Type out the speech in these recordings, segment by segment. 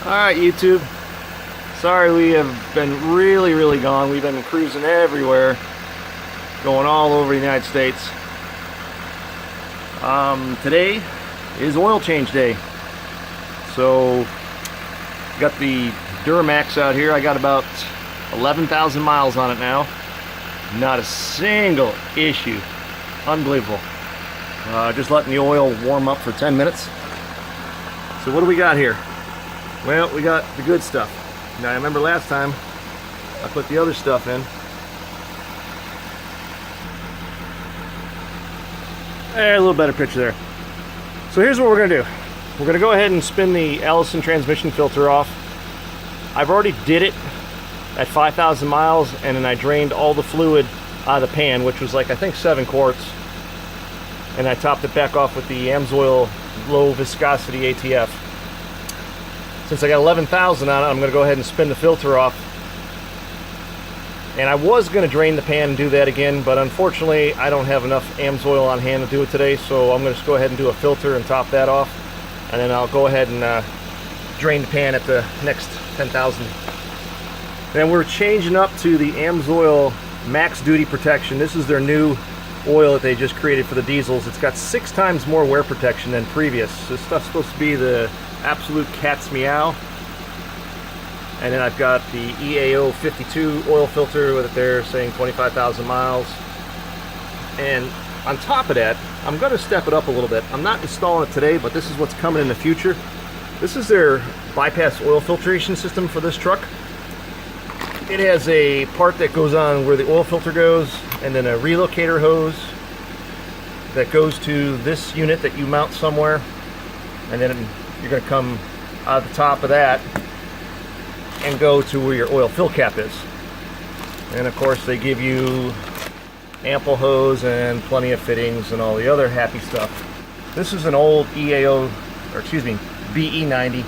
Alright, YouTube. Sorry we have been really gone. We've been cruising everywhere, going all over the United States. Today is oil change day. So, got the Duramax out here. I got about 11,000 miles on it now. Not a single issue. Unbelievable. Just letting the oil warm up for 10 minutes. So what do we got here? Well, we got the good stuff. Now, I remember last time I put the other stuff in. A little better picture there. So here's what we're going to do. We're going to go ahead and spin the Allison transmission filter off. I've already did it at 5,000 miles, and then I drained all the fluid out of the pan, which was like, I think, 7 quarts. And I topped it back off with the Amsoil low viscosity ATF. Since I got 11,000 on it, I'm going to go ahead and spin the filter off. And I was going to drain the pan and do that again, but unfortunately I don't have enough Amsoil on hand to do it today, so I'm going to just go ahead and do a filter and top that off. And then I'll go ahead and drain the pan at the next 10,000. Then we're changing up to the Amsoil Max Duty Protection. This is their new oil that they just created for the diesels. It's got 6 times more wear protection than previous. This stuff's supposed to be the absolute cat's meow. And then I've got the EAO 52 oil filter with it there saying 25,000 miles. And on top of that, I'm going to step it up a little bit. I'm not installing it today, but this is what's coming in the future. This is their bypass oil filtration system for this truck. It has a part that goes on where the oil filter goes, and then a relocator hose that goes to this unit that you mount somewhere, and then you're going to come out the top of that and go to where your oil fill cap is. And of course they give you ample hose and plenty of fittings and all the other happy stuff. This is an old EAO, or excuse me, BE90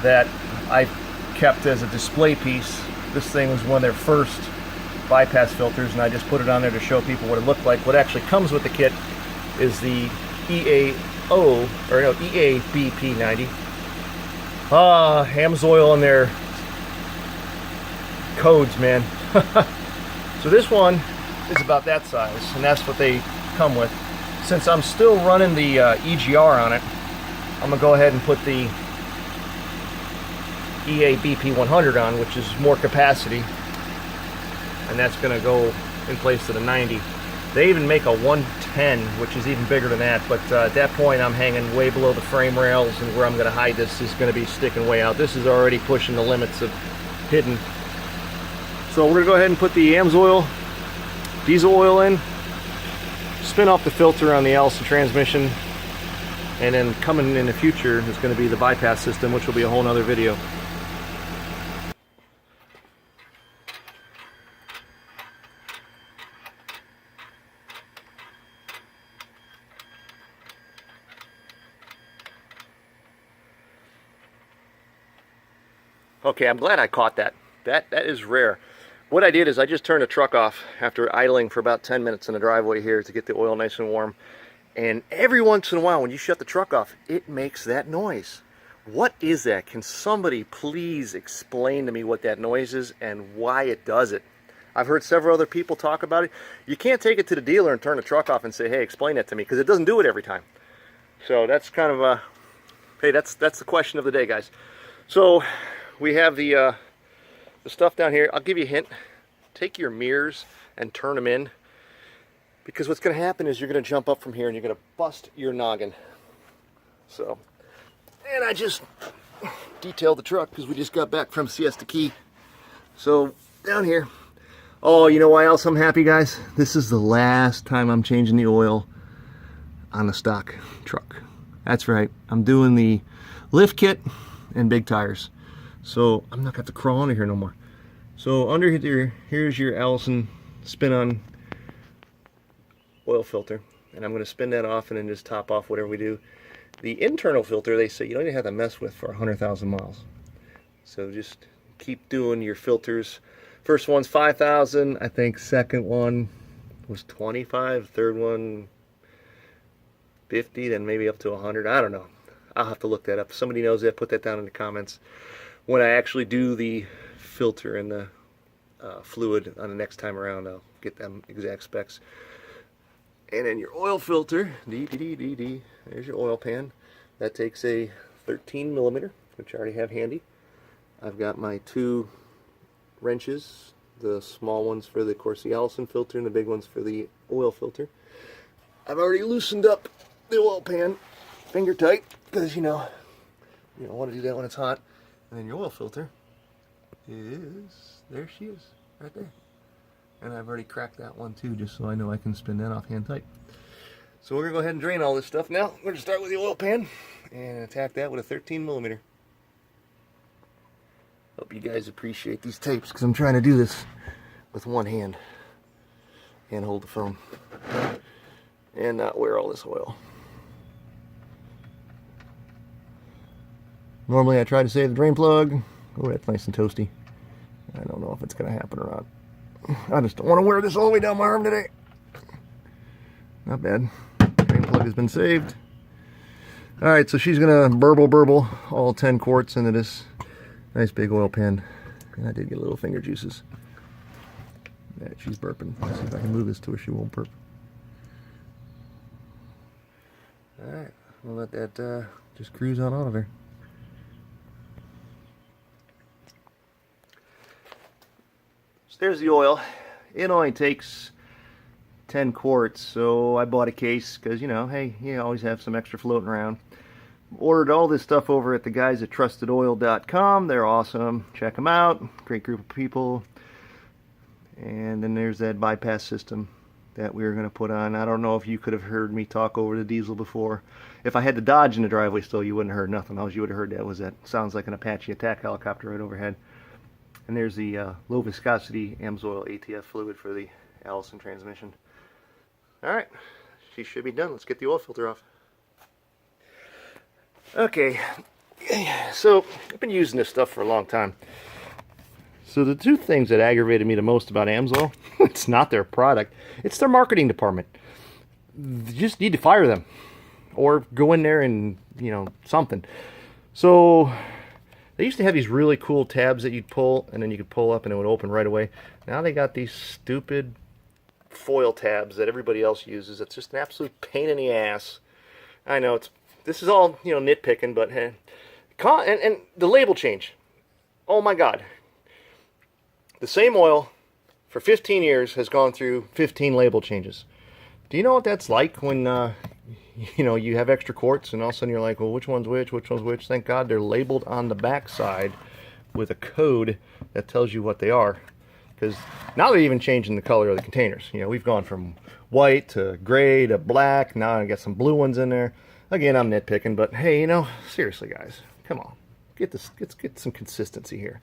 that I kept as a display piece. This thing was one of their first bypass filters, and I just put it on there to show people what it looked like. What actually comes with the kit is the EABP90. Amsoil and their codes, man. So this one is about that size, and that's what they come with. Since I'm still running the EGR on it, I'm gonna go ahead and put the EABP 100 on, which is more capacity, and that's gonna go in place of the 90. They even make a 110, which is even bigger than that, but at that point I'm hanging way below the frame rails, and where I'm going to hide this is going to be sticking way out. This is already pushing the limits of hidden. So we're going to go ahead and put the Amsoil diesel oil in, spin off the filter on the Allison transmission, and then coming in the future is going to be the bypass system, which will be a whole nother video. Okay, I'm glad I caught that. That is rare. What I did is I just turned the truck off after idling for about 10 minutes in the driveway here to get the oil nice and warm. And every once in a while when you shut the truck off, it makes that noise. What is that? Can somebody please explain to me what that noise is and why it does it? I've heard several other people talk about it. You can't take it to the dealer and turn the truck off and say, hey, explain that to me, because it doesn't do it every time. So that's kind of a, hey, that's the question of the day, guys. So we have the stuff down here. I'll give you a hint. Take your mirrors and turn them in, because what's going to happen is you're going to jump up from here and you're going to bust your noggin. So, and I just detailed the truck because we just got back from Siesta Key. So down here. Oh, you know why else I'm happy, guys? This is the last time I'm changing the oil on a stock truck. That's right. I'm doing the lift kit and big tires. So I'm not going to have to crawl under here no more. So under here, here's your Allison spin-on oil filter. And I'm going to spin that off and then just top off whatever we do. The internal filter, they say you don't even have to mess with for 100,000 miles. So just keep doing your filters. First one's 5,000. I think second one was 25. Third one 50, then maybe up to 100. I don't know. I'll have to look that up. If somebody knows that, put that down in the comments. when I actually do the filter and the fluid on the next time around, I'll get them exact specs. And then your oil filter, there's your oil pan. That takes a 13 millimeter, which I already have handy. I've got my 2 wrenches, the small ones for the, of course, the Allison filter, and the big ones for the oil filter. I've already loosened up the oil pan, finger tight, because you don't want to do that when it's hot. And then your oil filter is, there she is, right there. And I've already cracked that one too, just so I know I can spin that off hand tight. So we're going to go ahead and drain all this stuff now. We're going to start with the oil pan and attack that with a 13 millimeter. Hope you guys appreciate these tapes, because I'm trying to do this with one hand and hold the phone and not wear all this oil. Normally I try to save the drain plug. Oh, that's nice and toasty. I don't know if it's going to happen or not. I just don't want to wear this all the way down my arm today. Not bad. Drain plug has been saved. Alright, so she's going to burble all 10 quarts into this nice big oil pan. And I did get little finger juices. Yeah, she's burping. Let's see if I can move this to where she won't burp. Alright, we'll let that just cruise on out of there. There's the oil. It only takes 10 quarts, so I bought a case because, hey, you always have some extra floating around. Ordered all this stuff over at the guys at trustedoil.com. They're awesome. Check them out. Great group of people. And then there's that bypass system that we were going to put on. I don't know if you could have heard me talk over the diesel before. If I had the Dodge in the driveway still, you wouldn't have heard nothing. All you would have heard that sounds like an Apache attack helicopter right overhead. And there's the low viscosity Amsoil ATF fluid for the Allison transmission. Alright, she should be done. Let's get the oil filter off. Okay, so I've been using this stuff for a long time. So the 2 things that aggravated me the most about Amsoil, it's not their product, it's their marketing department. You just need to fire them. Or go in there and, something. So they used to have these really cool tabs that you'd pull, and then you could pull up and it would open right away. Now they got these stupid foil tabs that everybody else uses. It's just an absolute pain in the ass. I know, this is all, nitpicking, but and the label change. Oh my God. The same oil for 15 years has gone through 15 label changes. Do you know what that's like when you have extra quarts and all of a sudden you're like, well, which one's which? Thank God they're labeled on the back side with a code that tells you what they are. Because now they're even changing the color of the containers. We've gone from white to gray to black. Now I got some blue ones in there. Again, I'm nitpicking, but hey, seriously, guys, come on, let's get some consistency here.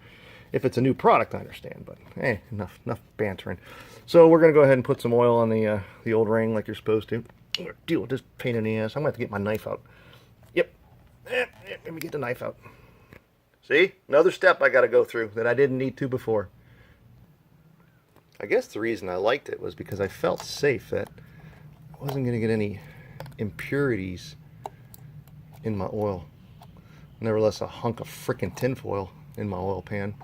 If it's a new product, I understand, but hey, enough bantering. So we're gonna go ahead and put some oil on the old ring like you're supposed to. Deal with this pain in the ass. I'm gonna have to get my knife out. Yep. Let me get the knife out. See, another step I got to go through that I didn't need to before. I guess the reason I liked it was because I felt safe that I wasn't gonna get any impurities in my oil. Nevertheless, a hunk of frickin' tinfoil in my oil pan.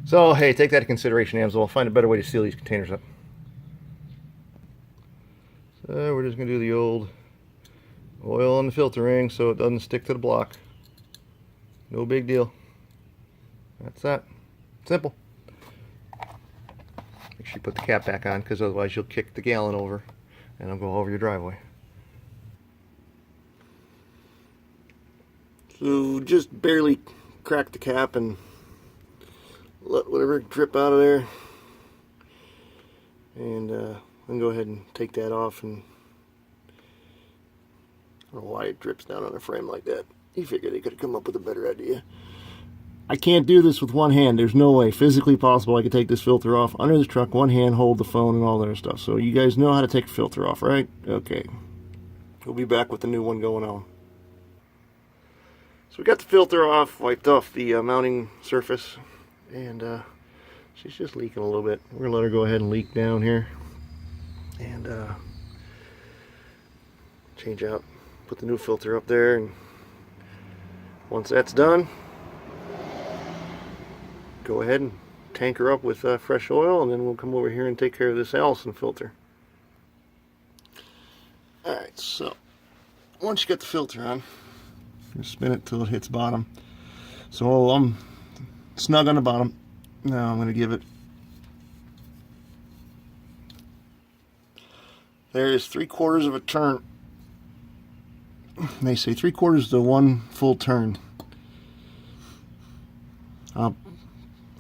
So hey, take that into consideration, Amsoil. Find a better way to seal these containers up. So we're just going to do the old oil on the filter ring so it doesn't stick to the block. No big deal. That's that. Simple. Make sure you put the cap back on, because otherwise you'll kick the gallon over and it'll go over your driveway. So just barely crack the cap and let whatever drip out of there, and then go ahead and take that off. And I don't know why it drips down on a frame like that. You figured they could have come up with a better idea. I can't do this with one hand. There's no way physically possible I could take this filter off under this truck, one hand, hold the phone and all that other stuff. So you guys know how to take a filter off, right? Okay, we'll be back with the new one going on. So we got the filter off, wiped off the mounting surface, and she's just leaking a little bit. We're gonna let her go ahead and leak down here, and change out, put the new filter up there, and once that's done, go ahead and tank her up with fresh oil, and then we'll come over here and take care of this Allison filter. Alright, so once you get the filter on, you spin it till it hits bottom. So I'm snug on the bottom. Now I'm going to give it, there is 3/4 of a turn. They say 3/4 to 1 full turn. I'll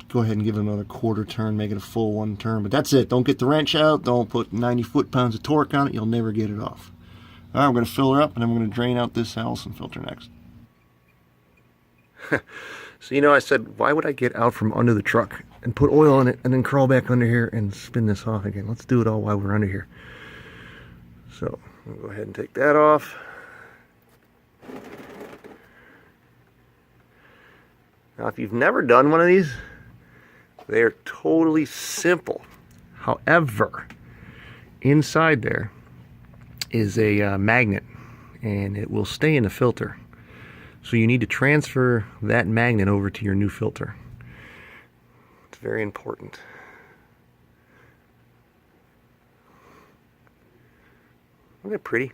go ahead and give it another 1/4 turn, make it a full 1 turn, but that's it. Don't get the wrench out, don't put 90 foot-pounds of torque on it, you'll never get it off. Alright, I'm going to fill her up, and then we're going to drain out this Allison filter next. So, you know, I said, why would I get out from under the truck and put oil in it and then crawl back under here and spin this off again? Let's do it all while we're under here. So, we'll go ahead and take that off. Now, if you've never done one of these, they are totally simple. However, inside there is a magnet, and it will stay in the filter. So you need to transfer that magnet over to your new filter. It's very important. Isn't that pretty?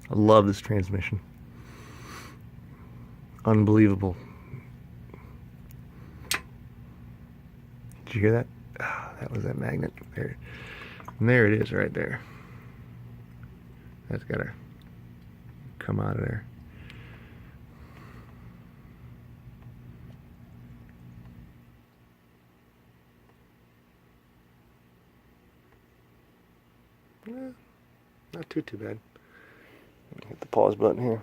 I love this transmission. Unbelievable. Did you hear that? Oh, that was that magnet. There. And there it is right there. That's got to come out of there. Not too bad. Hit the pause button here.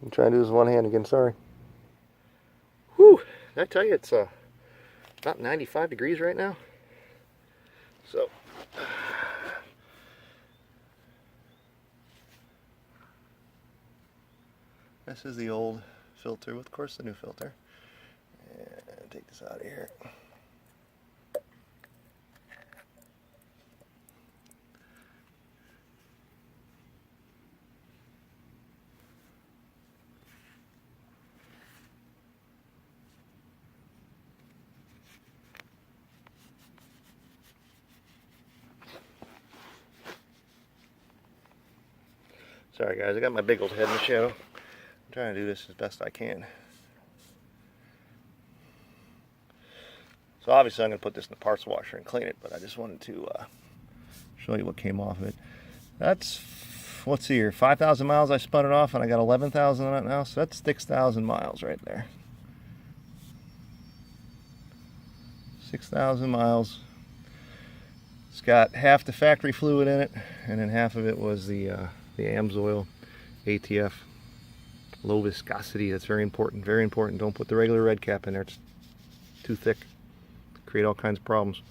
I'm trying to do this with one hand again, sorry. Whew, did I tell you it's about 95 degrees right now? So, this is the old filter with, of course, the new filter. And take this out of here. Sorry guys, I got my big old head in the shadow. I'm trying to do this as best I can. So obviously I'm going to put this in the parts washer and clean it, but I just wanted to show you what came off of it. That's, let's see here, 5,000 miles I spun it off, and I got 11,000 on it now, so that's 6,000 miles right there. 6,000 miles. It's got half the factory fluid in it, and then half of it was the Amsoil ATF. Low viscosity, that's very important, don't put the regular red cap in there, it's too thick, create all kinds of problems.